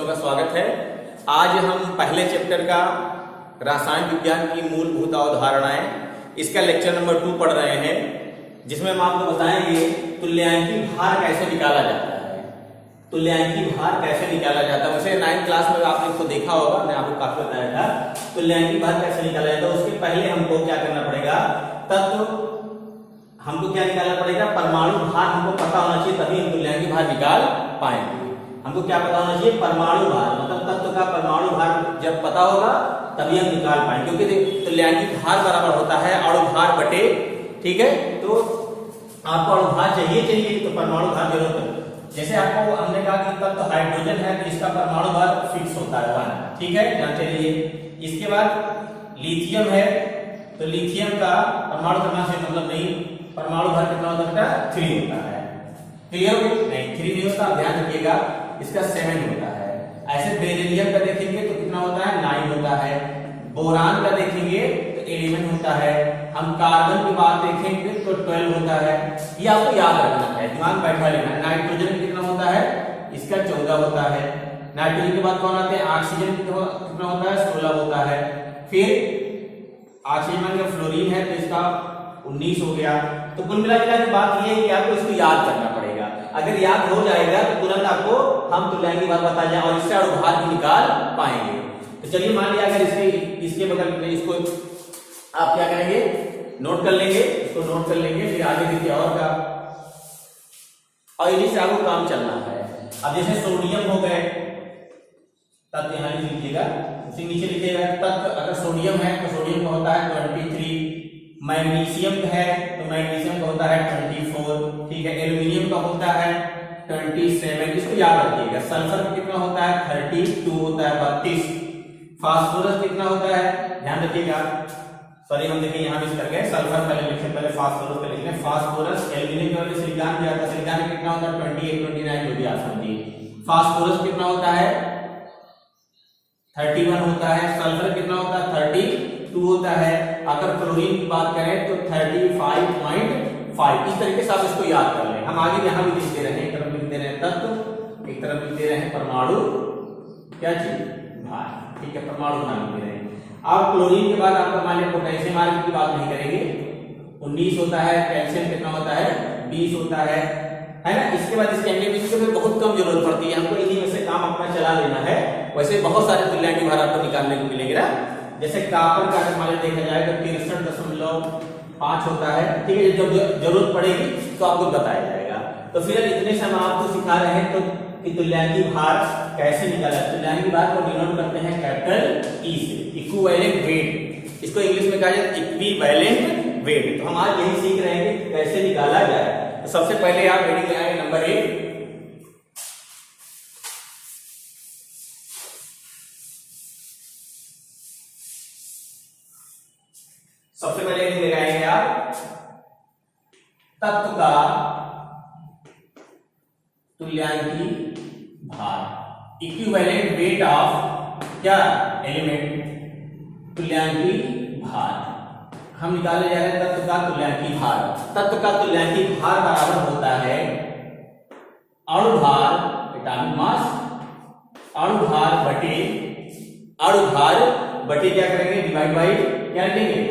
बच्चों का स्वागत है। आज हम पहले चैप्टर का रसायन विज्ञान की मूलभूत अवधारणाएं इसका लेक्चर नंबर 2 पढ़ रहे हैं, जिसमें हम आपको बताएंगे तुल्यांकी भार कैसे निकाला जाता है। तुल्यांकी भार कैसे निकाला जाता है, वैसे 9th क्लास में आपने इसको देखा होगा, मैं आपको काफी बताया था। तुल्यांकी भार कैसे निकाला जाता है, उसके पहले हमको क्या करना पड़ेगा, हमको क्या निकालना पड़ेगा, परमाणु भार हमको पता होना चाहिए, तभी हम तुल्यांकी भार निकाल पाएंगे। हमको क्या पता होना चाहिए, परमाणु भार, मतलब तत्व का परमाणु भार जब पता होगा तभी हम निकाल पाएंगे, क्योंकि तुल्यांकी भार बराबर होता है अणु भार बटे, ठीक है। तो आपको अणु भार चाहिए तो परमाणु भार जरूरत है। जैसे आपको हमने कहा कि तत्व हाइड्रोजन है तो इसका परमाणु भार फिक्स होता है 1, ठीक है, जानते रहिए। इसके बाद लिथियम है तो लिथियम का परमाणु क्रमांक से मतलब नहीं, परमाणु भार कितना होता है, 3 होता है। क्लियर? नहीं, 3 नहीं होता, ध्यान रखिएगा, इसका 7 होता है। ऐसे बेरिलियम का देखेंगे तो कितना होता है, 9 होता है। बोरान का देखेंगे तो 11 होता है। हम कार्बन की बात देखेंगे तो 12 होता है। ये आपको याद रखना है, दिमाग बैठा लेना है। नाइट्रोजन कितना होता है, इसका 14 होता है। नाइट्रोजन के बाद कौन आते हैं, ऑक्सीजन कितना होता है, 16 होता है। फिर ऑक्सीजन का फ्लोरीन है तो इसका 19 हो गया। तो कुल मिलाकर के बात ये है कि आपको इसको याद करना पड़ेगा। अगर याद हो जाएगा तो तुरंत आपको हम तुल्यांकी भार बता जाए और इससे अणु भार भी निकाल पाएंगे। तो चलिए मान लिया अगर इसके बगल में इसको आप क्या करेंगे, नोट कर लेंगे, इसको नोट कर लेंगे, फिर आगे देखिए और का, और इन्हीं से आपको काम चलना है। अब जैसे सोडियम हो गए, तत्व यहाँ लिख लीजिएगा, उसी नीचे लिखिएगा तत्व। अगर सोडियम है तो सोडियम का होता है 23, मैग्नीशियम है तो मैग्नीशियम का होता है 24, ठीक है। एल्युमिनियम का होता है 27, इसको याद रखिएगा। सल्फर कितना होता है, 32 होता है, 32। फास्फोरस कितना होता है, ध्यान रखिएगा, सॉरी हम देखिए यहाँ मिस कर गए, सल्फर पहले लिखे, पहले फास्फोरस पे लिखने। फास्फोरस एल्युमिनियम की वजह से सिलिकॉन भी आता है, सिलिकॉन कितना होता है 28, 29 जो भी आप समझिए। फास्फोरस कितना होता है 31 होता है। सल्फर कितना होता है 32 होता है। अगर क्लोरीन की बात करें तो 35.5। इस तरीके से आप इसको याद कर लें। हम आगे यहाँ भी लिखते रहे, एक तरफ लिखते रहे तत्व, एक तरफ लिखते रहे परमाणु क्या चीज भार, ठीक है, परमाणु भार लिखते रहे। अब क्लोरीन के बाद आपका मान लिया पोटेशियम आयन की बात नहीं करेंगे, 19 होता है। कैल्शियम कितना होता है, 20 होता है ना। इसके बाद इसके केमिस्ट्री में बहुत कम जरूरत पड़ती है, हमको इन्हीं में से काम अपना चला लेना है। वैसे बहुत सारे तुल्यांकी भार आपको निकालने को मिलेंगे ना। जैसे कॉपर का अगर मान देखा जाए तो 63.5 होता है, ठीक है। जब जरूरत पड़ेगी तो आपको बताया जाएगा। तो फिर इतने से हम आपको सिखा रहे हैं तो कि तुल्यांकी भार कैसे निकाला। तुल्यांकी भार को डिनोट करते हैं कैपिटल ई से, इक्विवेलेंट वेट। इसको इंग्लिश में कहा जाता है इक्विवेलेंट वेट। तो हम आज यही सीख रहे हैं कि कैसे निकाला जाए। तो सबसे पहले आप हेडिंग लगाएंगे नंबर 1, सबसे पहले लगाएंगे आप तत्व का तुल्यांकी भार, इक्विवेलेंट वेट ऑफ क्या एलिमेंट, तुल्यांकी भार। हम निकाले जा रहे हैं तत्व का तुल्यांकी भार। तत्व का तुल्यांकी भार बराबर होता है अणु भार, एटॉमिक मास, अणु भार बटे क्या करेंगे, डिवाइड बाई क्या लिखेंगे,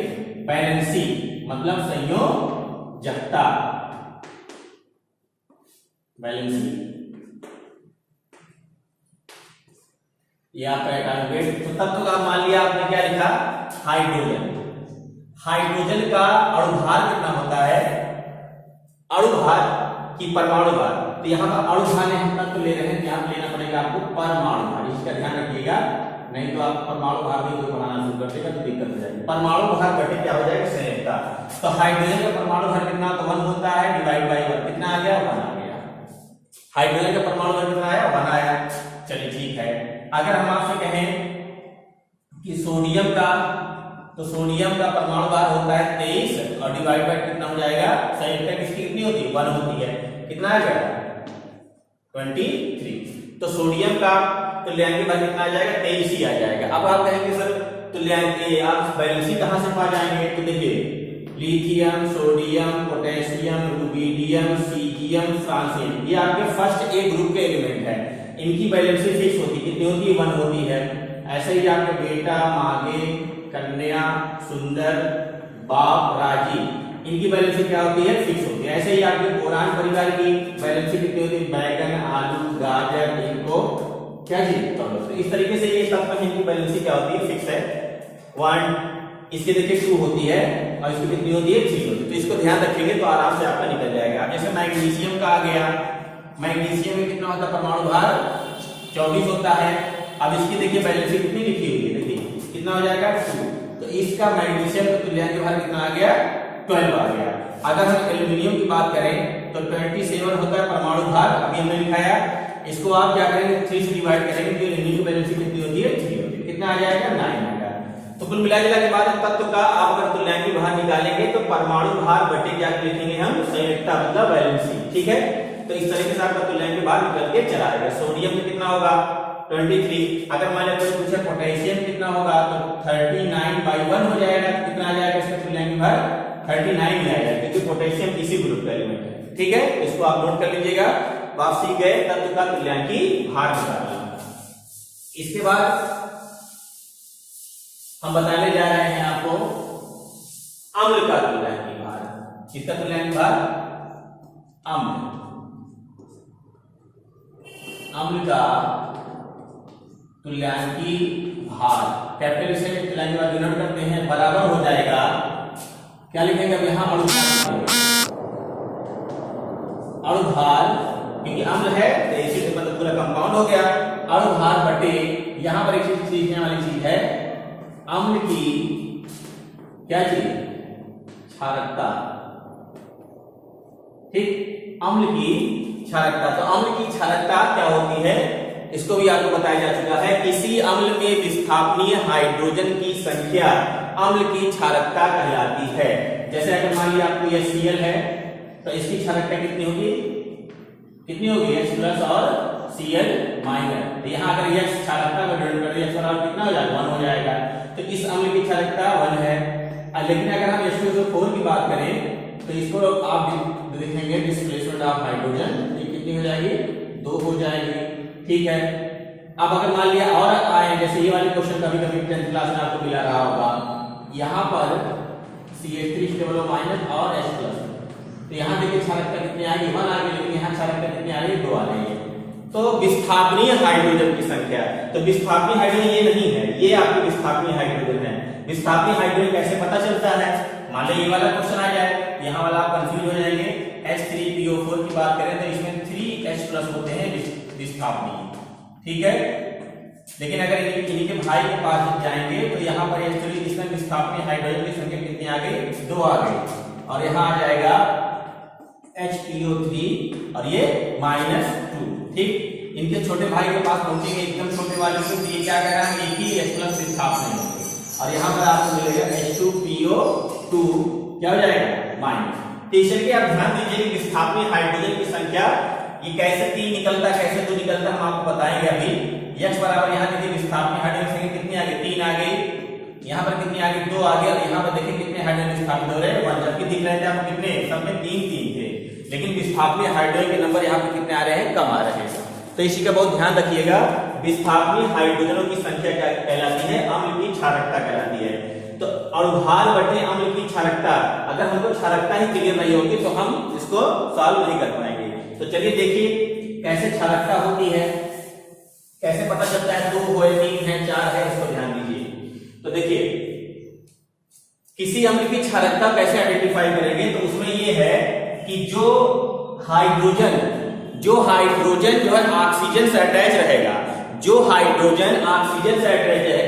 बैलेंसी, मतलब संयोजकता, बैलेंसी। ये आपका एटॉमिक वेट। तो तत्व का मान लिया आपने क्या लिखा, हाइड्रोजन। हाइड्रोजन का अणु भार कितना होता है, अणु भार की परमाणु भार। तो यहाँ पर अणु भार हम तत्व ले रहे हैं, यहाँ लेना पड़ेगा आपको परमाणु भार, इसका ध्यान रखिएगा, नहीं तो आप परमाणु भार भी कोई बनाना शुरू कर देगा तो दिक्कत हो जाएगी। परमाणु भार बटे क्या हो जाएगा, संयोजकता। तो हाइड्रोजन का परमाणु भार कितना, तो 1 होता है, डिवाइड बाई 1 कितना आ गया, 1 आ गया। हाइड्रोजन का परमाणु भार कितना आया, 1 आया। चलिए ठीक है। अगर हम आपसे कहें कि सोडियम का, तो सोडियम का परमाणु भार होता है 23 और डिवाइड बाई कितना हो जाएगा, संयोजकता किसकी कितनी होती है, 1 होती है, कितना आ गया 23। तो सोडियम का तुल्यांकी भार कितना आ जाएगा, 23 ही आ जाएगा। अब आप कहेंगे सर तुल्यांकी आप बैलेंसी कहां से पा जाएंगे, तो देखिए lithium, sodium, potassium, rubidium, caesium, francium, ये आपके फर्स्ट ए ग्रुप के एलिमेंट है। इनकी वैलेंसी फिक्स होती है, कितनी होती है? 1 होती है। ऐसे ही आपके बेटा, मागे, कन्या, सुंदर, बाप, राजी, इनकी वैलेंसी क्या होती है? फिक्स होती है। ऐसे ही आपके पौराण परिवार की वैलेंसी कितनी होती है? बैगन, आलू, गाजर, इनको क्या चीज? तो इस तरीके से ये सब इनकी वैलेंसी क्या होती है? फिक्स है। 1 इसके देखिए 2 होती है और इसकी कितनी होती है? 3 होती है। तो इसको ध्यान रखेंगे तो आराम से आपका निकल जाएगा। जैसे मैग्नीशियम का आ गया, मैग्नीशियम में कितना होता है परमाणु भार? 24 होता है। अब इसकी देखिए वैलेंसी कितनी लिखी हुई है, देखिए कितना हो जाएगा? 2। तो इसका मैग्नीशियम का तुल्यांक भार कितना आ गया? 12 आ गया। अगर हम एल्यूमिनियम की बात करें तो 27 होता है परमाणु भार, अभी हमने लिखाया। इसको आप क्या करेंगे? 3 से डिवाइड करेंगे तो एल्यूमिनियम की वैलेंसी कितनी होती है? 3 होती है। कितना आ जाएगा? 9 आएगा। तो कुल मिलाजुला के बाद तत्व का आप अगर तुल्यांकी भार निकालेंगे तो परमाणु भार बटे क्या लिखेंगे हम? संयुक्ता मतलब वैलेंसी। ठीक है, तो इस तरीके से आपका तुल्यांकी भार निकल के चला आएगा। सोडियम में कितना होगा? 23। अगर मान लीजिए कोई पूछे पोटेशियम कितना होगा तो 39/1 हो जाएगा। तो कितना आ जाएगा इसका तुल्यांकी भार? 39 ही आएगा, क्योंकि पोटेशियम इसी ग्रुप का एलिमेंट है। ठीक है, इसको आप नोट कर लीजिएगा। वापसी गए तत्व का तुल्यांकी भार निकालना। इसके बाद हम बताने जा रहे हैं आपको अम्ल का तुल्यांकी भार। किसका तुल्यांकी भार? अम्ल। अम्ल का तुल्यांकी भार कैपिटल से तुल्यांकी भार डिनोट करते हैं, बराबर हो जाएगा, क्या लिखेंगे अब यहाँ? अणुभार, क्योंकि अम्ल है तो इसी से मतलब पूरा कंपाउंड हो गया। अणुभार बटे, यहाँ पर एक चीज सीखने वाली चीज है, अम्ल की क्या चीज? क्षारकता। ठीक, अम्ल की क्षारकता। तो अम्ल की क्षारकता क्या होती है इसको भी आपको बताया जा चुका है। किसी अम्ल में विस्थापनीय हाइड्रोजन की संख्या अम्ल की क्षारकता कहलाती है। जैसे अगर मान लिया आपको ये Cl है तो इसकी क्षारकता कितनी होगी? कितनी होगी? H+ और Cl-। तो यहाँ अगर यह क्षारकता को डिनोट कर दिया कितना हो जाएगा? 1 हो जाएगा। तो इस अम्ल की क्षारकता 1 है। लेकिन अगर हम H2SO4 की बात करें तो इसको आप देखेंगे डिस्प्लेसमेंट ऑफ हाइड्रोजन, ये कितनी हो जाएगी? 2 हो जाएगी। ठीक है, अब अगर मान लिया और आए, जैसे ये वाले क्वेश्चन कभी कभी 10th क्लास में आपको मिला रहा होगा, यहाँ पर CH3 और H+, तो यहाँ देखिए क्षारकता कितनी आ गई? 1 आ गई, लेकिन यहाँ क्षारकता कितनी आ रही है? 2 आ रही है। तो विस्थापनीय हाइड्रोजन की संख्या, तो विस्थापनीय हाइड्रोजन ये नहीं है, ये आपकी विस्थापनीय हाइड्रोजन है। विस्थापनीय हाइड्रोजन कैसे पता चलता है? मान लो ये वाला क्वेश्चन आ जाए, यहाँ वाला आप कंफ्यूज हो जाएंगे। H3PO4 की बात करें तो इसमें 3H+ होते हैं विस्थापनीय। ठीक है, लेकिन अगर इन्हीं के भाई के पास जाएंगे तो यहाँ पर एक्चुअली इसमें विस्थापनीय हाइड्रोजन की संख्या कितनी आ गई? 2 आ गई, और यहाँ आ जाएगा HPO3 और ये -2। ठीक, इनके छोटे भाई के पास पहुंचेंगे एकदम छोटे वाले को, तो ये क्या कह रहा है? एक ही H+ विस्थापनीय होंगे, और यहाँ पर आपको मिलेगा H2PO2 क्या हो जाएगा? माइनस। चलिए आप ध्यान दीजिए कि विस्थापनीय हाइड्रोजन की संख्या ये कैसे 3 निकलता है, कैसे 2 निकलता है, हम आपको बताएंगे अभी। H बराबर यहाँ देखिए विस्थापनीय हाइड्रोजन संख्या कितनी आ गई? 3 आ गई। यहाँ पर कितनी आ गई? 2 आ गई। और यहाँ पर देखिए कितने हाइड्रोजन विस्थापित हो रहे हैं? 1। जबकि दिख रहे थे आपको कितने? सब में 3 थे, लेकिन विस्थापनीय हाइड्रोजन के नंबर यहाँ पे कितने आ रहे हैं? कम आ रहे हैं। तो इसी का बहुत ध्यान रखिएगा। विस्थापनीय हाइड्रोजनों की संख्या क्या कहलाती है? अम्ल की क्षारकता कहलाती है। तो अणुभार बटे अम्ल की क्षारकता, अगर हमको क्षारकता ही क्लियर नहीं होगी तो हम इसको सॉल्व नहीं कर पाएंगे। तो चलिए देखिए कैसे क्षारकता होती है, कैसे पता चलता है 2 है, 3 है, 4 है, इसको ध्यान दीजिए। तो देखिए किसी अम्ल की क्षारकता कैसे आइडेंटिफाई करेंगे, तो उसमें ये है कि जो हाइड्रोजन जो है ऑक्सीजन से अटैच रहेगा, जो हाइड्रोजन ऑक्सीजन से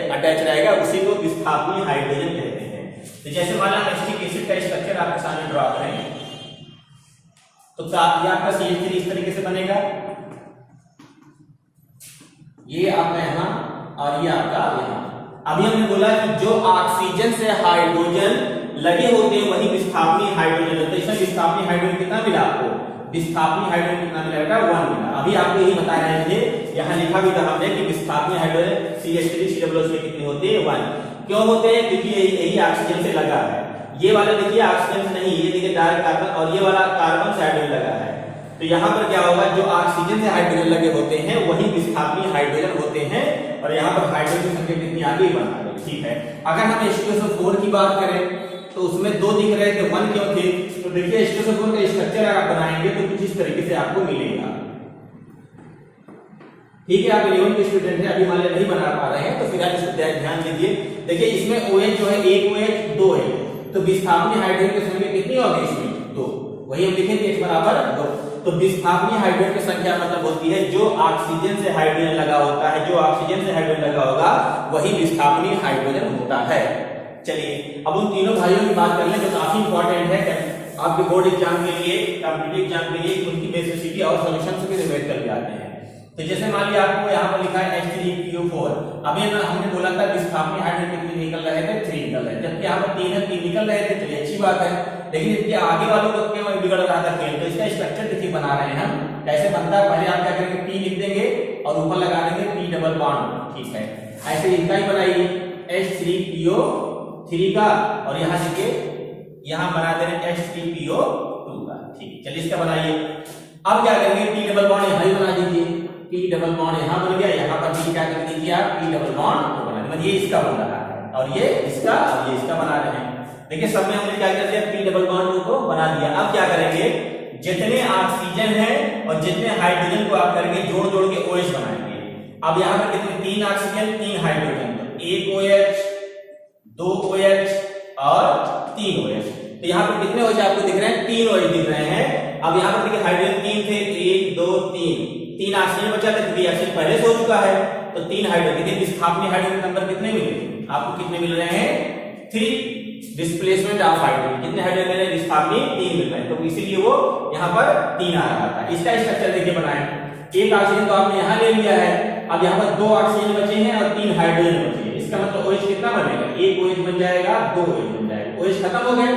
अटैच रहेगा उसी को विस्थापनीय हाइड्रोजन कहते हैं। तो जैसे मान लो एसिटिक एसिड का स्ट्रक्चर आपके सामने ड्रॉ करें, तो ये आपका CH3 इस तरीके से बनेगा, ये आपका यहाँ और ये आपका यहाँ। अभी हमने बोला कि जो ऑक्सीजन से हाइड्रोजन लगे होते हैं वही विस्थापनीय हाइड्रोजन होते हैं। इसमें विस्थापनीय हाइड्रोजन कितना मिला आपको? विस्थापनीय हाइड्रोजन कितना मिलेगा? 1 मिला। अभी आपको यही बता रहे थे, यहाँ लिखा भी था हमने कि विस्थापनीय हाइड्रोजन CH3COOH कितनी होती है? 1। क्यों होते हैं? क्योंकि यही ऑक्सीजन से लगा है। ये वाला देखिए ऑक्सीजन से नहीं, ये देखिए डायरेक्ट कार्बन, और ये वाला कार्बन से हाइड्रोजन लगा है। तो यहाँ पर क्या होगा, जो ऑक्सीजन से हाइड्रोजन लगे होते हैं वही विस्थापनीय हाइड्रोजन होते हैं, और यहाँ पर हाइड्रोजन की संख्या कितनी आ गई, 1। ठीक है, अगर हम H2SO4 की बात करें तो उसमें 2 दिख रहे थे, 1 क्यों थे? तो देखिए H2SO4 का स्ट्रक्चर अगर आप बनाएंगे तो कुछ इस तरीके से आपको मिलेगा। ठीक है, आप 11 के स्टूडेंट हैं, अभी मान लिया नहीं बना पा रहे हैं तो फिर आप इसको ध्यान दीजिए। देखिए इसमें OH जो है 1 OH 2 है, तो विस्थापनीय हाइड्रोजन की संख्या कितनी होगी इसमें, 2। वही हम लिखेंगे H बराबर 2। तो विस्थापनीय हाइड्रोजन की संख्या मतलब होती है जो ऑक्सीजन से हाइड्रोजन लगा होता है, जो ऑक्सीजन से हाइड्रोजन लगा होगा वही विस्थापनीय हाइड्रोजन होता है। चलिए अब उन तीनों भाइयों की बात कर लें जो काफी इंपॉर्टेंट है आपके बोर्ड एग्जाम के लिए, कॉम्पिटिटिव एग्जाम के लिए, उनकी बेसिसिटी और सॉल्यूशन भी रिवाइज कर जाते हैं। तो जैसे मान लिया आपको यहाँ पर लिखा है H3PO4, अभी हमने बोला था विस्थापनीय हाइड्रोजन कितने निकल रहे थे, 3 निकल रहे थे, जबकि यहाँ पर 3 है, 3 निकल रहे थे, चलिए अच्छी बात है। लेकिन इसके आगे वालों को क्यों बिगड़ रहा था खेल, तो इसका स्ट्रक्चर देखिए बना रहे हैं हम, कैसे बनता है। पहले आप क्या करेंगे, P लिख देंगे और ऊपर लगा देंगे P डबल बॉन्ड। ठीक है, ऐसे इनका ही बनाइए H3PO3 का, और यहाँ देखिए यहाँ बना दे रहे H3PO2 का। ठीक, चलिए इसका बनाइए। अब क्या करेंगे, P डबल बॉन्ड यहाँ ही बना दीजिए, P डबल बॉन्ड यहाँ बन गया, यहाँ पर भी क्या कर दीजिए आप, P डबल बॉन्ड बना दीजिए। ये इसका बन रहा है और ये इसका और ये इसका बना रहे हैं। देखिए सब में हमने क्या कर दिया, P डबल बॉन्ड को बना दिया। अब क्या करेंगे, जितने ऑक्सीजन है और जितने हाइड्रोजन को आप करेंगे जोड़ जोड़ के OH बनाएंगे। अब यहाँ पर कितने, 3 ऑक्सीजन 3 हाइड्रोजन, तो 1 OH 2 OH और 3 OH। तो यहाँ पर कितने OH आपको दिख रहे हैं, 3 OH दिख रहे हैं। अब यहाँ पर देखिए हाइड्रोजन 3 थे, 1 2 3 ऑक्सीजन बचा था, क्योंकि ऑक्सीजन पहले से हो चुका है, तो 3 हाइड्रोजन। देखिए विस्थापनीय हाइड्रोजन नंबर कितने मिले आपको, कितने मिल रहे हैं, 3। डिस्प्लेसमेंट ऑफ हाइड्रोजन, कितने हाइड्रोजन मिल रहे हैं, विस्थापनीय 3 मिल रहे हैं, तो इसीलिए वो यहाँ पर 3 आ रहा था। इसका स्ट्रक्चर देखिए बनाएं, एक ऑक्सीजन तो आपने यहाँ ले लिया है, अब यहाँ पर 2 ऑक्सीजन बचे हैं और 3 हाइड्रोजन बचे हैं। इसका मतलब OH कितना बनेगा, 1 OH बन जाएगा, 2 OH बन जाएगा। OH खत्म हो गया,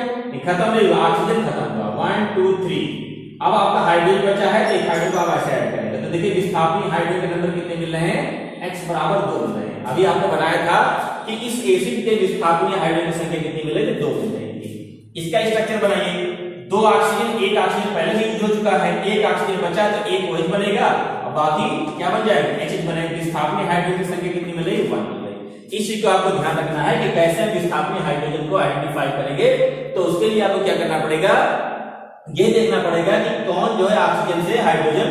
खत्म नहीं हुआ, ऑक्सीजन खत्म हुआ, 1 2 3। अब आपका हाइड्रोजन बचा है, तो एक हाइड्रोजन को आप ऐसे ऐड करेंगे, तो देखिए विस्थापनीय हाइड्रोजन के नंबर कितने मिल रहे हैं, X बराबर 2 मिल रहे हैं। अभी आपने बनाया था कि इस एसिड के विस्थापनीय हाइड्रोजन की संख्या कितनी मिलेगी, 2 मिल जाएगी। इसका स्ट्रक्चर बनाइए, 2 ऑक्सीजन, 1 ऑक्सीजन पहले ही यूज हो चुका है, 1 ऑक्सीजन बचा है तो 1 OH बनेगा और बाकी क्या बन जाएगा, HH बनेगा। विस्थापनीय हाइड्रोजन की संख्या कितनी मिलेगी, 1 मिलेगी। इस चीज को आपको ध्यान रखना है कि कैसे विस्थापनीय हाइड्रोजन को आइडेंटिफाई करेंगे। तो उसके लिए आपको क्या करना पड़ेगा, ये देखना पड़ेगा कि कौन जो है ऑक्सीजन से हाइड्रोजन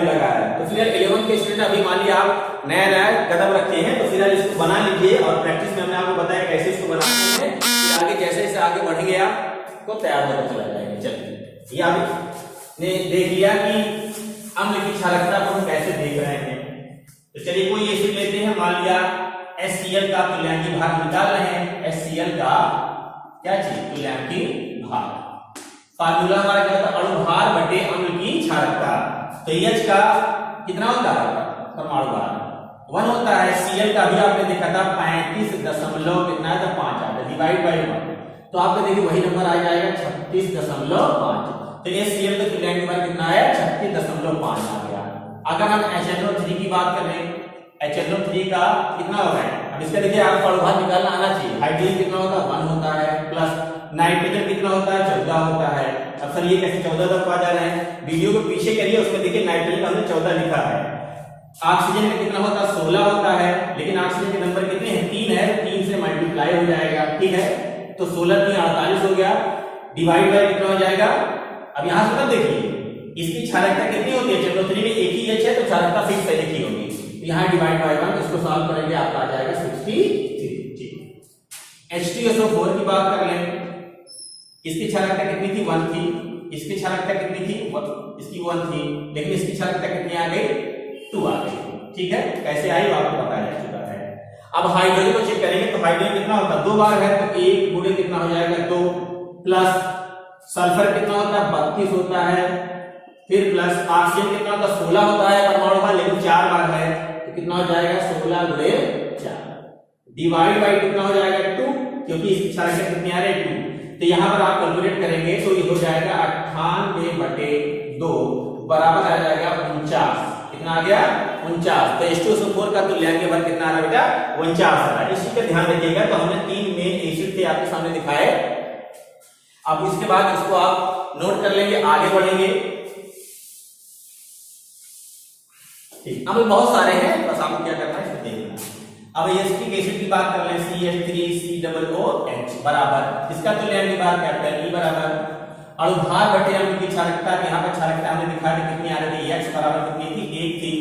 लगा है। तो फिर 11 के स्टूडेंट अभी मान लिया आप नया कदम रखे हैं, तो फिर इसको बना लीजिए और प्रैक्टिस में हमने आपको बताया कैसे इसको बनाते हैं, फिर आगे जैसे जैसे आगे बढ़ेंगे आपको तैयार होकर चला जाएगा। चलिए ये आपने देख लिया कि अम्ल की क्षारकता को हम कैसे देख रहे हैं। तो चलिए कोई एसिड लेते हैं, मान लिया HCl का तुल्यांकी भार निकाल रहे हैं। HCl का क्या चीज, तुल्यांकी भार। फार्मूला हमारा क्या होता है, अणु भार बटे अम्ल की क्षारकता। तो H का कितना होता है, परमाणु भार 1 होता है। Cl का भी आपने देखा था 35 कितना था, 5 आता है, डिवाइड बाय 1, तो आपको देखिए वही नंबर आ जाएगा 36.5। तो HCl का तुल्यांकी भार कितना है, 36.5 आ गया। अगर हम HNO3 की बात करें, HNO3 का कितना होगा, अब इसका देखिए आपको अणु भार निकालना आना चाहिए। हाइड्रोजन कितना होता है, 1 होता है, प्लस नाइट्रोजन कितना होता है, 14 होता है। अब सर ये कैसे 14 तक आ जा रहे हैं, वीडियो को पीछे करिए, उसमें देखिए नाइट्रोजन का हमने 14 लिखा है। ऑक्सीजन में कितना होता है, 16 होता है, लेकिन ऑक्सीजन के नंबर कितने हैं, 3 है, 3 से मल्टीप्लाई हो जाएगा। ठीक है, तो 16 3 48 हो गया, डिवाइड बाय कितना हो जाएगा। अब यहाँ से देखिए इसकी क्षारकता कितनी होती है, HNO3 में एक ही H है तो क्षारकता फिक्स है, एक ही होगी। यहाँ डिवाइड बाय 1, इसको सॉल्व करेंगे आपका आ जाएगा 63। H2SO4 की बात कर लें, इसकी क्षारकता कितनी थी, 1 थी। इसकी क्षारकता कितनी थी, इसकी 1 थी, लेकिन इसकी क्षारकता कितनी आ गई, 2 आ गई। ठीक है, कैसे आई आपको पता है चुका है। अब हाइड्रोजन को चेक करेंगे, तो हाइड्रोजन कितना होता है, 2 बार है, तो 1 गुणे कितना हो जाएगा, 2, प्लस सल्फर कितना होता है, 32 होता है, फिर प्लस ऑक्सीजन कितना होता है, 16 होता है परमाणु भार, लेकिन 4 बार है, तो कितना हो जाएगा, 16 गुणे 4, डिवाइड बाय कितना हो जाएगा, 2, क्योंकि इसकी क्षारकता कितनी आ रही है, 2। तो यहाँ पर आप कैलकुलेट करेंगे तो ये हो जाएगा 98/2 बराबर आ जाएगा 49। कितना आ गया, 49। तो H2SO4 का तुल्यांकी भार कितना आ रहा है बेटा, 49 आ रहा है। इसी का ध्यान रखिएगा। तो हमने 3 मेन एसिड थे आपके सामने दिखाए। अब इसके बाद इसको आप नोट कर लेंगे, आगे बढ़ेंगे। ठीक, अब बहुत सारे हैं, बस आपको क्या करना है इसको देखना। अब एसिटिक एसिड की बात कर लें, CH3COOH बराबर, इसका तुल्यांक बार कैपिटल E बराबर अणुभार बटे अणु की क्षारकता, यहाँ पर क्षारकता हमने दिखा दी कितनी आ रही थी, X बराबर कितनी थी, 1 थी।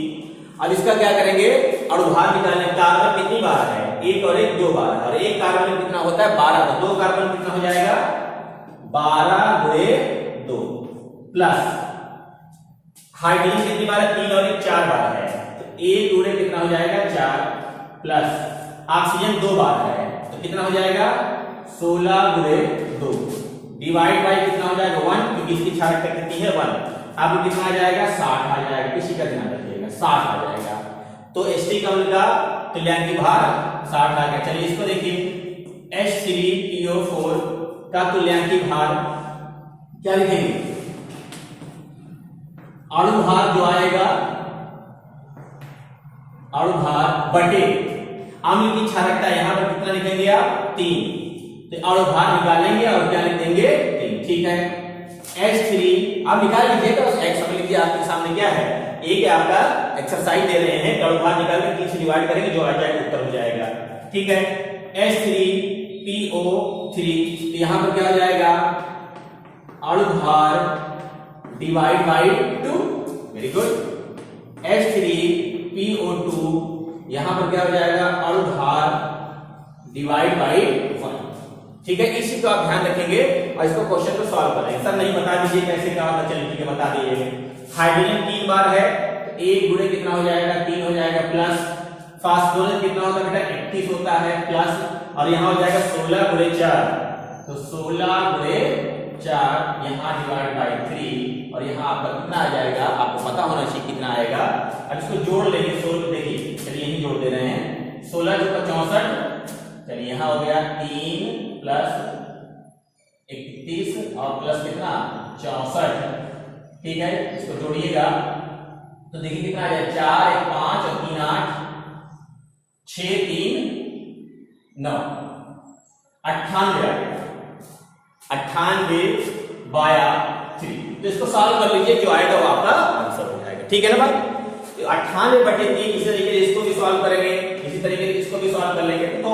अब इसका क्या करेंगे, अणुभार निकालने, कार्बन कितनी बार है, एक और एक 2 बार, और एक कार्बन में कितना होता है 12, तो 2 कार्बन कितना हो जाएगा 12 गुणे 2 प्लस हाइड्रोजन कितनी बार है, 3 और 1 4 बार है, तो 1 गुणे कितना हो जाएगा 4 प्लस ऑक्सीजन 2 बार है, तो कितना हो जाएगा 16 गुणे 2 डिवाइड बाय कितना हो जाएगा 1, क्योंकि इसकी क्षारकता कितनी है 1, अब कितना आ जाएगा 60 आ जाएगा, किसी का ध्यान रखिएगा 60 आ जाएगा। तो एसिटिक अम्ल का तुल्यांकी भार 60 आ गया। चलिए इसको देखिए, H3PO4 का तुल्यांकी भार क्या लिखेंगे, अणुभार जो आएगा, अणुभार बटे अम्ल की क्षारकता, यहां पर कितना लिखेंगे आप 3, तो अणुभार निकालेंगे और क्या लिख देंगे 3, ठीक है। H3 आप निकाल लीजिएगा, उस X समझ लीजिए आपके सामने क्या है, एक आपका एक्सरसाइज दे रहे हैं, अणुभार निकाल के 3 से डिवाइड करेंगे, जो आ जाएगा उत्तर हो जाएगा, ठीक है। H3PO3, तो यहां पर क्या हो जाएगा अणुभार divide by 2, very good. H3PO2, यहां पर क्या हो जाएगा अणुभार डिवाइड बाय 1, ठीक है। इसी को आप ध्यान रखेंगे और इसको क्वेश्चन को सॉल्व करेंगे। सर नहीं बता दीजिए कैसे क्या होता, चलिए ठीक है बता दीजिए। हाइड्रोजन 3 बार है, तो 1 गुणे कितना हो जाएगा 3 हो जाएगा, प्लस फास्फोरस कितना होता है बेटा 31 होता है, प्लस और यहां हो जाएगा 16 गुणे 4, तो 16 गुणे 4 यहां डिवाइड बाय 3, और यहां आपका कितना आ जाएगा, आपको पता होना चाहिए कितना आएगा। अब इसको जोड़ लेंगे, 16 देखिए, चलिए यही जोड़ दे रहे हैं, 16 जो 64, चलिए यहां हो गया 3 प्लस 31 और प्लस कितना 64, ठीक है। इसको जोड़िएगा तो देखिए कितना आ जाएगा, 4 1 5 और 3 8, 6 3 9, 98 आ गया, 98 बाया 3, तो इसको सॉल्व कर लीजिए, जो आएगा वो आपका आंसर हो जाएगा, ठीक है ना भाई। तो 98 बटे 3, इसी तरीके से इसको भी सॉल्व करेंगे, इसी तरीके से इसको भी सॉल्व कर लेंगे। तो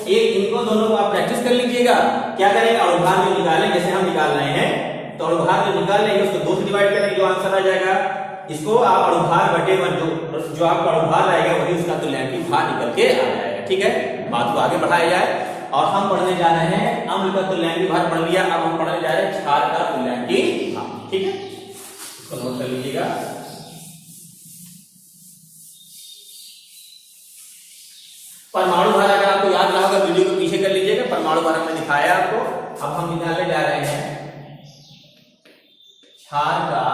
एक इनको दोनों को आप प्रैक्टिस कर लीजिएगा, क्या करेंगे अणुभार जो निकालें, जैसे हम निकाल रहे हैं, तो अणुभार जो निकाल लेंगे उसको 2 से डिवाइड करेंगे, जो आंसर आ जाएगा, इसको आप अणुभार बटे 1, जो आपका अणुभार आएगा वही उसका तुल्यांकी भार निकल के आ जाएगा, ठीक है। बात को आगे बढ़ाया जाए, और हम पढ़ने जा रहे हैं अम्ल का तुल्यांकी भार पढ़ लिया, अब हम पढ़ने जा रहे हैं क्षार का तुल्यांकी भार, ठीक है। इसको नोट कर लीजिएगा। परमाणु भार अगर आपको याद रहा होगा, वीडियो को पीछे कर लीजिएगा, परमाणु भार हमने दिखाया आपको। अब हम निकालने जा रहे हैं क्षार का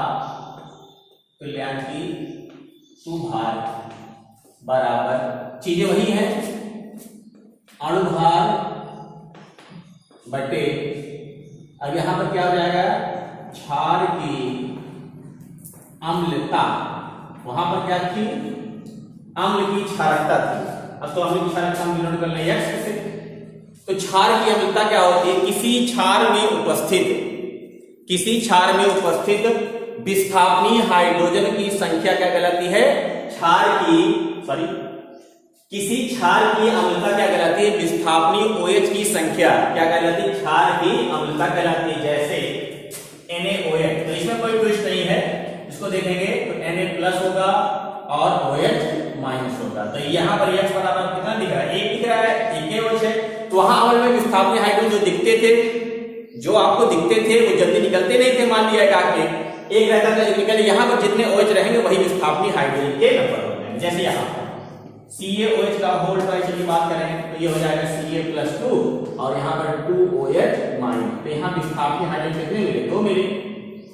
तुल्यांकी सुभार बराबर, चीजें वही हैं, अणुभार बटे, अब यहां पर क्या हो जाएगा क्षार की अम्लता, वहां पर क्या थी अम्ल की क्षारकता थी। अब तो अम्ल की क्षारकता हम डिनोट कर लेंगे X से, तो क्षार की अम्लता क्या होती है, किसी क्षार में उपस्थित विस्थापनीय हाइड्रोजन की संख्या क्या कहलाती है, किसी क्षार की अम्लता क्या कहलाती है, विस्थापनीय OH की संख्या क्या कहलाती है, क्षार की अम्लता कहलाती है। जैसे NaOH, तो इसमें कोई ट्विस्ट नहीं है, इसको देखेंगे तो Na प्लस होगा और OH माइनस होगा। तो यहाँ पर H बराबर कितना दिख रहा है, 1 दिख रहा है, 1 OH है। तो वहां अम्ल में विस्थापनीय हाइड्रोजन जो दिखते थे, जो आपको दिखते थे वो जल्दी निकलते नहीं थे, मान लिया एक रहता था निकल, यहाँ पर जितने OH रहेंगे वही विस्थापनीय हाइड्रोजन के नंबर हो जाएंगे। जैसे यहाँ पर CaOH का होल ट्वाइस की बात करें तो ये हो जाएगा Ca+2 और यहाँ पर 2OH माइनस, तो यहाँ विस्थापनीय हाइड्रोजन कितने मिले, 2 मिले,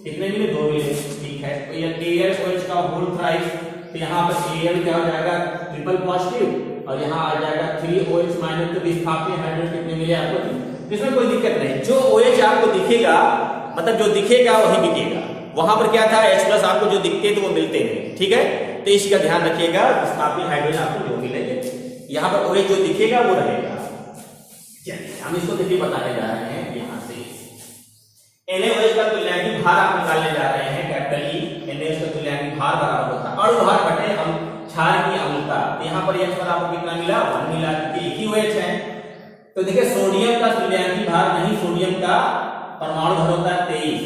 कितने मिले 2 मिले, ठीक है। तो ये AlOH का होल ट्वाइस, तो यहाँ पर Al क्या हो जाएगा ट्रिपल पॉजिटिव और यहाँ आ जाएगा 3OH माइनस, तो विस्थापनीय हाइड्रोजन कितने मिले आपको, इसमें कोई दिक्कत नहीं, जो OH आपको दिखेगा मतलब जो दिखेगा वही बिकेगा। वहां पर क्या था H+ आपको जो दिखते थे वो मिलते नहीं, ठीक है। तो इसका ध्यान रखिएगा, विस्थापनीय हाइड्रोजन आपको जो मिलेंगे, यहाँ पर OH जो दिखेगा वो रहेगा। चलिए हम इसको देखिए बताने जा रहे हैं यहाँ से। NaOH का तुल्यांकी भार आप निकालने जा रहे हैं, कैपिटल E। NaOH का तुल्यांकी भार बराबर होता है अणुभार बटे क्षार की अम्लता, तो यहाँ पर H पर आपको कितना मिला 1 मिला, क्योंकि एक ही OH है। तो देखिए सोडियम का तुल्यांकी भार नहीं, सोडियम का परमाणु भार होता है 23।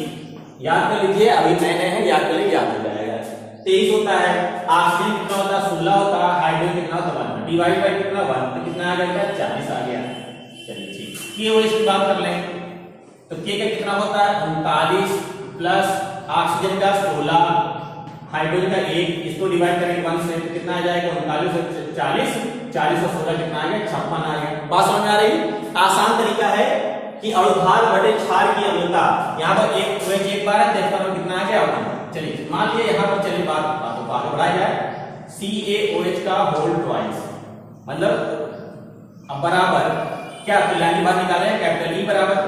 याद कर लीजिए, अभी नए हैं, याद कर लीजिए, याद हो जाएगा। 23 होता है। ऑक्सीजन कितना होता है 16 होता है, हाइड्रोजन कितना होता है 1 डिवाइड बाय कितना 1, तो कितना आ जाएगा 40 आ गया। चलिए ठीक, KOH की बात कर लें तो K का कितना होता है 39 प्लस ऑक्सीजन का 16, हाइड्रोजन का 1, इसको डिवाइड करेंगे 1 से तो कितना आ जाएगा 39 से 40, 40 और 16 कितना आ गया 56 आ गया। बात समझ में आ रही? आसान तरीका है कि अणुभार बटे क्षार की अम्लता, यहाँ पर एक OH एक बार है, देखते हैं कितना आ गया 1। चलिए मान लीजिए यहाँ पर चलिए बात आगे बढ़ाया जाए, CaOH का होल ट्वाइस, मतलब अब बराबर क्या तुल्यांकी भार निकाले हैं, कैपिटल E बराबर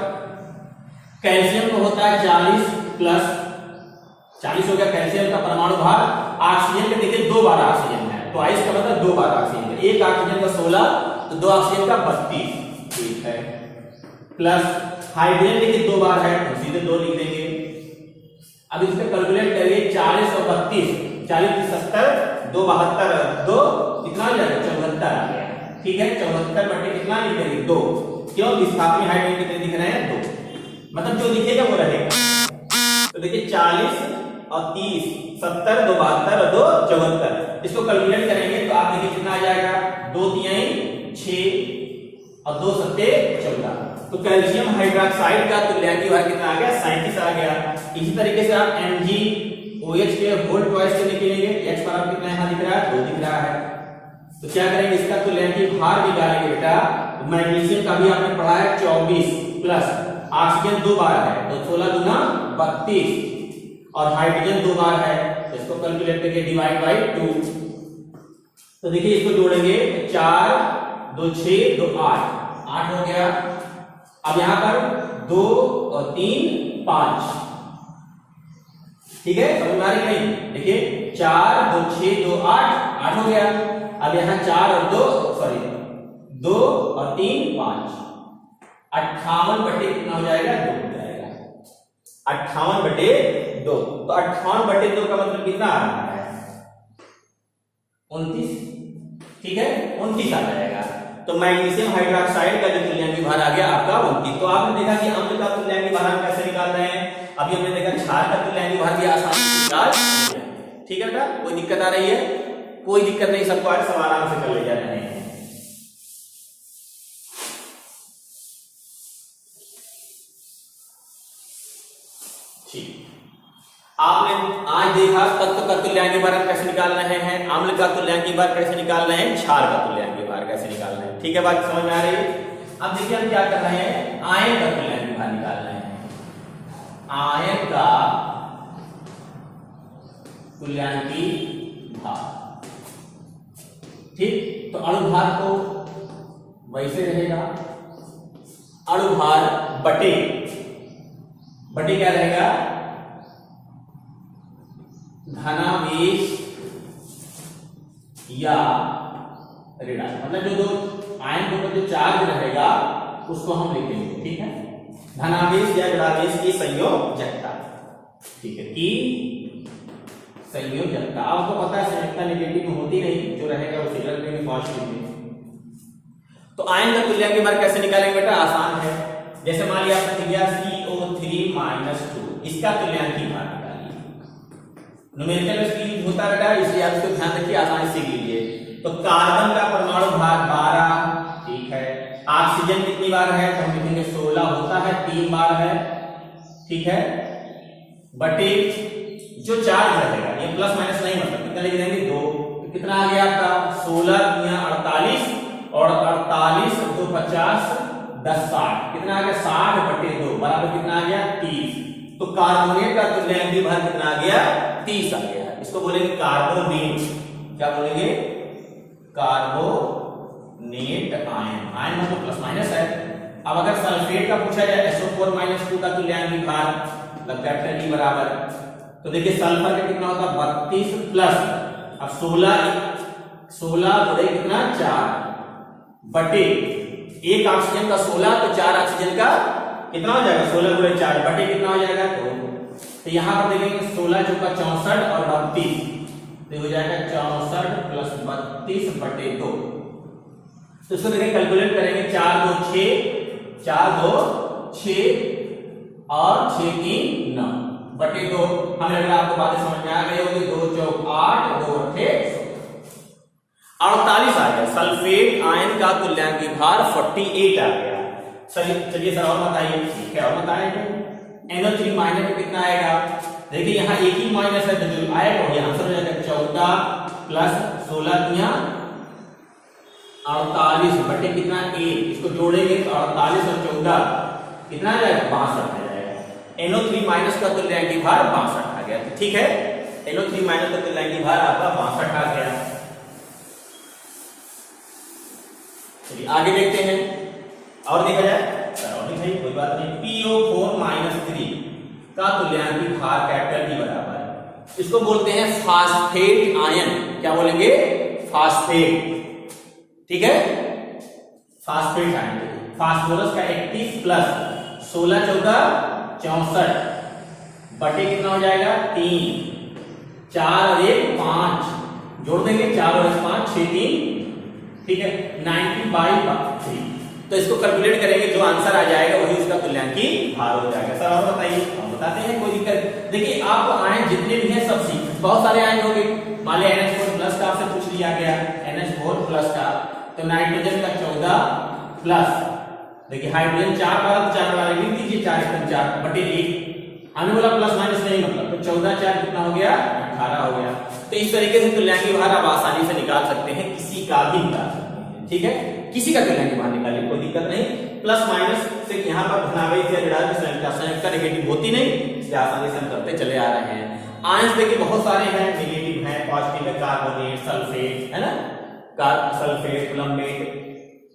कैल्शियम को होता है 40 प्लस 40 हो गया कैल्शियम का परमाणु भार। ऑक्सीजन के देखिए 2 बार ऑक्सीजन है, ट्वाइस का मतलब 2 बार ऑक्सीजन है, एक ऑक्सीजन का 16 तो 2 ऑक्सीजन का 32, ठीक है, प्लस हाइड्रोजन देखिए 2 बार है तो सीधे 2 लिख देंगे। अब इसको कैलकुलेट करिए 40 और 32, 40 की 70, 2 72, 2 कितना हो जाएगा 74 आ गया, ठीक है। 74 बटे कितना लिख देंगे 2, क्यों विस्थापनी हाइड्रोजन कितने दिख रहे हैं 2, मतलब जो दिखेगा वो रहेगा। तो देखिए 40 और 30, 70, 2 72 और 2 74, इसको कैलकुलेट करेंगे तो आप देखिए कितना आ जाएगा 2 3 6 और 2 7 14। तो कैल्शियम हाइड्रोक्साइड का तुल्यांकी भार कितना आ गया 37 आ गया। इसी तरीके से आप MgOH के होल ट्वाइस से निकलेंगे, H पर आप कितना यहाँ दिख रहा है 2 दिख रहा है, तो क्या करेंगे इसका तुल्यांकी भार निकालेंगे बेटा। तो मैग्नीशियम का भी आपने पढ़ा है 24 प्लस ऑक्सीजन 2 बार है तो 16 दूना 32 और हाइड्रोजन 2 बार है तो इसको कैलकुलेट करके डिवाइड बाय 2, तो देखिए इसको जोड़ेंगे 4 2 6 2 8 हो गया। अब यहां पर 2 और 3 5, ठीक है, समझ में आ रही नहीं? देखिए 4 2 6 2 8 हो गया। अब यहां 4 और 2 2 और 3 5, 58 बटे कितना हो जाएगा 2 हो जाएगा, 58 बटे 2। तो 58 बटे 2 का मतलब कितना आ रहा है 29, ठीक है, 29 आ जाएगा। तो मैग्नीशियम हाइड्रोक्साइड का जो तुल्यांकी भार आ गया आपका 29। तो आपने देखा कि अम्ल का तुल्यांकी भार हम कैसे निकाल रहे हैं, अभी हमने देखा क्षार का तुल्यांकी भार भी आसान से निकाल, ठीक है बेटा, कोई दिक्कत आ रही है? कोई दिक्कत नहीं, सबको आज सब आराम से कर ले जा रहे हैं। ठीक, आपने आज देखा तत्व का तुल्यांकी भार कैसे निकाल रहे हैं, अम्ल का तुल्यांकी भार कैसे निकाल रहे हैं, क्षार का तुल्यांकी भार कैसे निकाल रहे हैं, ठीक है, बात समझ में आ रही है? अब देखिए हम क्या कर रहे हैं, आयन का तुल्यांकी भार निकाल रहे हैं। आयन का तुल्यांकी भार, ठीक, तो अणुभार तो वैसे रहेगा, अणुभार बटे क्या रहेगा धनावेश या ऋणावेश, मतलब जो दो आयन के ऊपर जो चार्ज रहेगा उसको हम लिखेंगे, ठीक है, धनावेश या ऋणावेश की संयोजकता, ठीक है, की संयोजकता। आपको पता है संयोजकता नेगेटिव में होती नहीं, जो रहेगा वो सिग्नल में पॉजिटिव में। तो आयन का तुल्यांकी भार कैसे निकालेंगे बेटा, आसान है। जैसे मान लिया आपने दिया CO3 - 2, इसका तुल्यांकी भार न्यूमेरिकल में यूज होता है बेटा, इसलिए आप इसको ध्यान रखिए, आसानी से सीख लीजिए। तो कार्बन का परमाणु भार 12, ठीक है, ऑक्सीजन कितनी बार है तो हम लिखेंगे 16 होता है, 3 बार है, ठीक है, बटे जो चार्ज रहेगा ये प्लस माइनस नहीं मतलब कितना लिख देंगे 2, तो कितना आ गया आपका 16 × 48 और 48 × 2 50 10 60, कितना आ गया 60 बटे 2 बराबर कितना आ गया 30। तो कार्बोनेट का तुल्यांकी भार कितना आ गया 30 आ गया। इसको बोलेंगे कार्बोनेट, क्या बोलेंगे कार्बोनेट आयन, आयन मतलब प्लस माइनस है। अब अगर सल्फेट का पूछा जाए SO4 - 2 का तुल्यांकी भार कैपिटल E बराबर, तो देखिए सल्फर का कितना होता है 32 प्लस अब 16 जोड़े कितना 4 बटे एक ऑक्सीजन का 16 तो 4 ऑक्सीजन का कितना हो जाएगा 16 गुणे 4 बटे कितना हो जाएगा 2। तो यहां पर देखेंगे 16 × 64 और 32 तो हो जाएगा 64 प्लस 32/2। तो इसको देखिए कैलकुलेट करेंगे, 4 2 6, 4 2 6 और 6 3 9 बटे 2। हमें लग रहा है आपको बातें समझ में आ गई होगी। 2 चौक 8, 2 अट्ठे 48 आ गया। सल्फेट आयन का तुल्यांकी भार 48 आ गया। चलिए सर और बताइए। ठीक है, और बताएंगे। NO3 माइनस में कितना आएगा? देखिए यहाँ एक ही माइनस है तो जो आएगा वही आंसर हो जाएगा। 14 प्लस 16 दिया 48 बटे कितना 1। इसको जोड़ेंगे तो 48 और 14 कितना आ जाएगा? 62 आ जाएगा। NO3 माइनस का तुल्यांकी भार 62 आ गया। तो ठीक है, NO3 माइनस का तुल्यांकी भार आपका 62 आ गया। चलिए आगे देखते हैं और देखा जाए। और दिखाइए, कोई बात नहीं। PO4 -3 का तुल्यांकी भार कैपिटल डी बराबर है। इसको बोलते हैं फास्फेट आयन। क्या बोलेंगे? फास्फेट। ठीक है, फास्फेट आयन। फास्फोरस का 31 प्लस 16 14 64 बटे कितना हो जाएगा? 3। 4 और 1 5 जोड़ देंगे। 4 और 1 5 6 3। ठीक है, 90/3। तो इसको कैलकुलेट करेंगे, जो आंसर आ जाएगा वही उसका तुल्यांकी भार हो जाएगा। सर और बताइए। हम बताते हैं, कोई दिक्कत। देखिए आपको आयन जितने भी हैं सब सीख, बहुत सारे आयन होंगे। मान लिया NH4 प्लस का आपसे पूछ लिया गया, NH4 प्लस का, तो नाइट्रोजन का 14 प्लस, देखिए हाइड्रोजन 4 बार 4 बार लिख दीजिए, 4 × 4 बटे 1। हमने बोला प्लस माइनस नहीं मतलब, तो 14 4 कितना हो गया? 18 हो गया। तो इस तरीके से तुल्यांकी भार आप आसानी से निकाल सकते हैं, किसी का भी निकाल सकते हैं। ठीक है, किसी का तुल्यांकी भार निकालिए, कोई दिक्कत नहीं। प्लस माइनस से यहाँ पर धनावेश या ऋणावेश संख्या नेगेटिव होती नहीं, इसलिए आसानी से हम करते चले आ रहे हैं। आयंस देखिए बहुत सारे हैं, नेगेटिव है, पॉजिटिव है, कार्बोनेट, सल्फेट, है ना, सल्फेट, प्लम्बेट,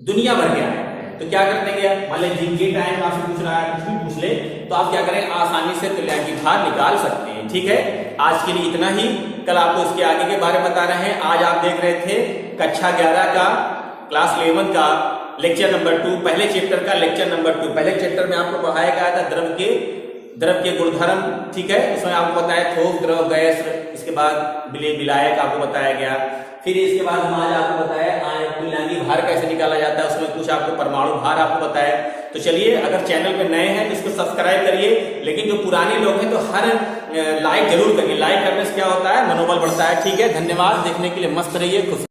दुनिया भर के आयन है। तो क्या करते हैं, मान लीजिए जिंकेट आयन आपसे पूछ रहा है, कुछ भी पूछ ले, तो आप क्या करें, आसानी से तुल्यांकी भार निकाल सकते हैं। ठीक है, आज के लिए इतना ही। कल आपको इसके आगे के बारे में बता रहे हैं। आज आप देख रहे थे कक्षा 11 का क्लास 11 का लेक्चर नंबर 2, पहले चैप्टर का लेक्चर नंबर 2। पहले चैप्टर में आपको पढ़ाया गया था द्रव के गुणधर्म। ठीक है, इसमें आपको बताया ठोस, द्रव, गैस, इसके बाद विलायक आपको बताया गया। फिर इसके बाद हम आज आपको बताया तुल्यांकी भार कैसे निकाला जाता है, उसमें कुछ आपको परमाणु भार आपको बताया। तो चलिए, अगर चैनल पे नए हैं तो इसको सब्सक्राइब करिए, लेकिन जो पुराने लोग हैं तो हर लाइक जरूर करिए। लाइक करने से क्या होता है, मनोबल बढ़ता है। ठीक है, धन्यवाद देखने के लिए। मस्त रहिए, खुश